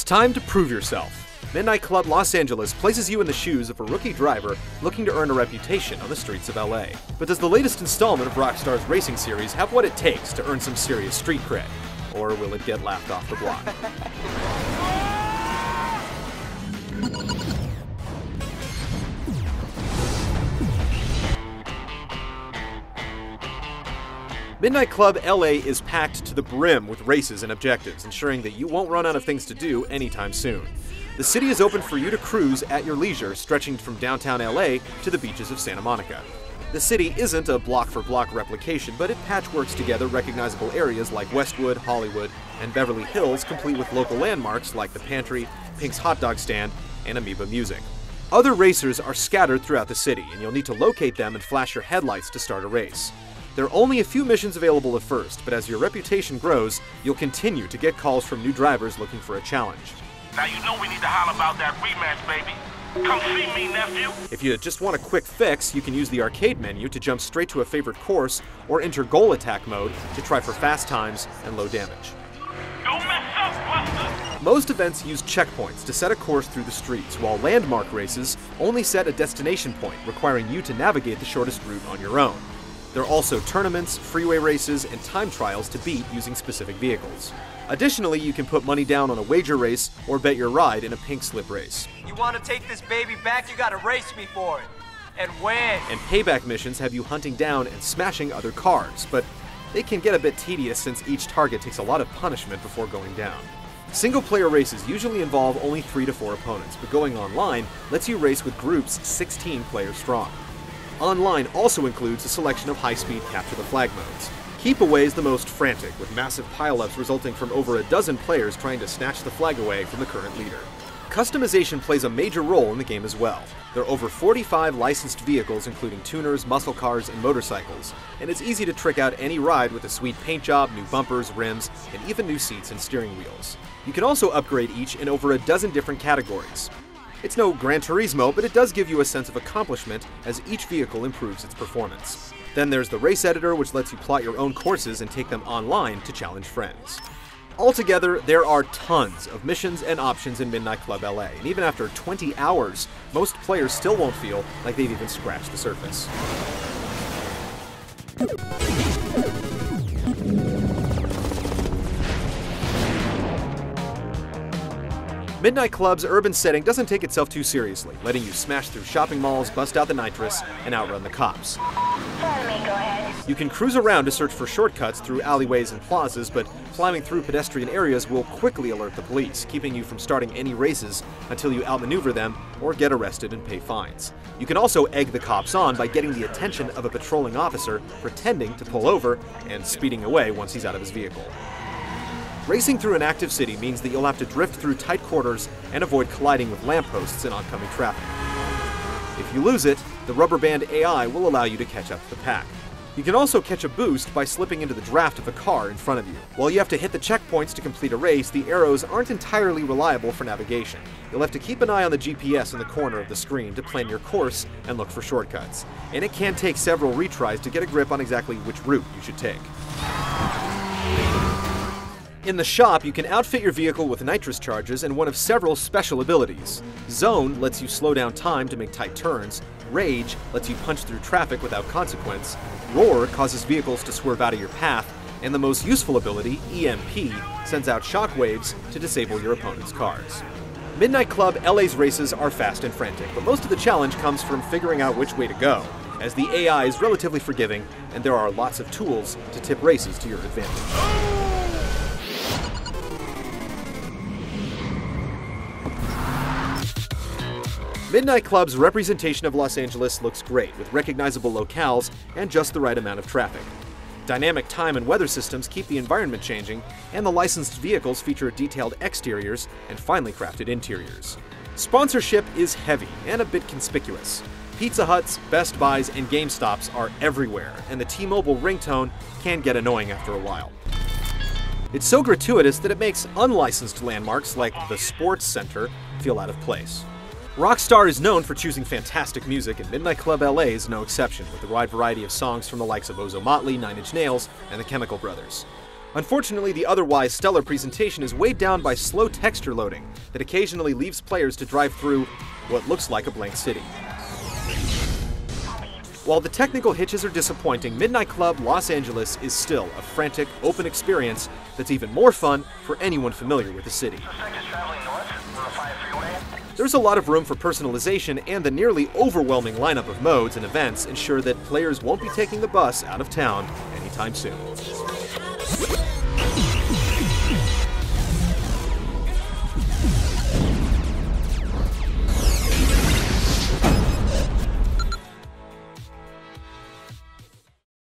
time to prove yourself. Midnight Club Los Angeles places you in the shoes of a rookie driver looking to earn a reputation on the streets of LA. But does the latest installment of Rockstar's racing series have what it takes to earn some serious street cred? Or will it get laughed off the block? Midnight Club LA is packed to the brim with races and objectives, ensuring that you won't run out of things to do anytime soon. The city is open for you to cruise at your leisure, stretching from downtown LA to the beaches of Santa Monica. The city isn't a block-for-block replication, but it patchworks together recognizable areas like Westwood, Hollywood, and Beverly Hills, complete with local landmarks like the Pantry, Pink's Hot Dog Stand, and Amoeba Music. Other racers are scattered throughout the city, and you'll need to locate them and flash your headlights to start a race. There are only a few missions available at first, but as your reputation grows, you'll continue to get calls from new drivers looking for a challenge. Now you know we need to holler about that rematch, baby. Come see me, nephew. If you just want a quick fix, you can use the arcade menu to jump straight to a favorite course, or enter goal attack mode to try for fast times and low damage. Don't mess up, Buster! Most events use checkpoints to set a course through the streets, while landmark races only set a destination point, requiring you to navigate the shortest route on your own. There are also tournaments, freeway races, and time trials to beat using specific vehicles. Additionally, you can put money down on a wager race or bet your ride in a pink slip race. You want to take this baby back, you gotta race me for it. And win! And payback missions have you hunting down and smashing other cars, but they can get a bit tedious since each target takes a lot of punishment before going down. Single-player races usually involve only 3 to 4 opponents, but going online lets you race with groups 16 players strong. Online also includes a selection of high-speed capture-the-flag modes. Keep Away is the most frantic, with massive pile-ups resulting from over a dozen players trying to snatch the flag away from the current leader. Customization plays a major role in the game as well. There are over 45 licensed vehicles including tuners, muscle cars, and motorcycles, and it's easy to trick out any ride with a sweet paint job, new bumpers, rims, and even new seats and steering wheels. You can also upgrade each in over a dozen different categories. It's no Gran Turismo, but it does give you a sense of accomplishment as each vehicle improves its performance. Then there's the race editor, which lets you plot your own courses and take them online to challenge friends. Altogether, there are tons of missions and options in Midnight Club LA, and even after 20 hours, most players still won't feel like they've even scratched the surface. Midnight Club's urban setting doesn't take itself too seriously, letting you smash through shopping malls, bust out the nitrous, and outrun the cops. You can cruise around to search for shortcuts through alleyways and plazas, but climbing through pedestrian areas will quickly alert the police, keeping you from starting any races until you outmaneuver them or get arrested and pay fines. You can also egg the cops on by getting the attention of a patrolling officer, pretending to pull over, and speeding away once he's out of his vehicle. Racing through an active city means that you'll have to drift through tight quarters and avoid colliding with lampposts in oncoming traffic. If you lose it, the rubber band AI will allow you to catch up to the pack. You can also catch a boost by slipping into the draft of a car in front of you. While you have to hit the checkpoints to complete a race, the arrows aren't entirely reliable for navigation. You'll have to keep an eye on the GPS in the corner of the screen to plan your course and look for shortcuts. And it can take several retries to get a grip on exactly which route you should take. In the shop, you can outfit your vehicle with nitrous charges and one of several special abilities. Zone lets you slow down time to make tight turns. Rage lets you punch through traffic without consequence. Roar causes vehicles to swerve out of your path. And the most useful ability, EMP, sends out shockwaves to disable your opponent's cars. Midnight Club LA's races are fast and frantic, but most of the challenge comes from figuring out which way to go, as the AI is relatively forgiving and there are lots of tools to tip races to your advantage. Midnight Club's representation of Los Angeles looks great, with recognizable locales and just the right amount of traffic. Dynamic time and weather systems keep the environment changing, and the licensed vehicles feature detailed exteriors and finely crafted interiors. Sponsorship is heavy and a bit conspicuous. Pizza Huts, Best Buys, and GameStops are everywhere, and the T-Mobile ringtone can get annoying after a while. It's so gratuitous that it makes unlicensed landmarks like the Sports Center feel out of place. Rockstar is known for choosing fantastic music, and Midnight Club LA is no exception, with a wide variety of songs from the likes of Ozo Motley, Nine Inch Nails, and the Chemical Brothers. Unfortunately, the otherwise stellar presentation is weighed down by slow texture loading that occasionally leaves players to drive through what looks like a blank city. While the technical hitches are disappointing, Midnight Club Los Angeles is still a frantic, open experience that's even more fun for anyone familiar with the city. There's a lot of room for personalization, and the nearly overwhelming lineup of modes and events ensure that players won't be taking the bus out of town anytime soon.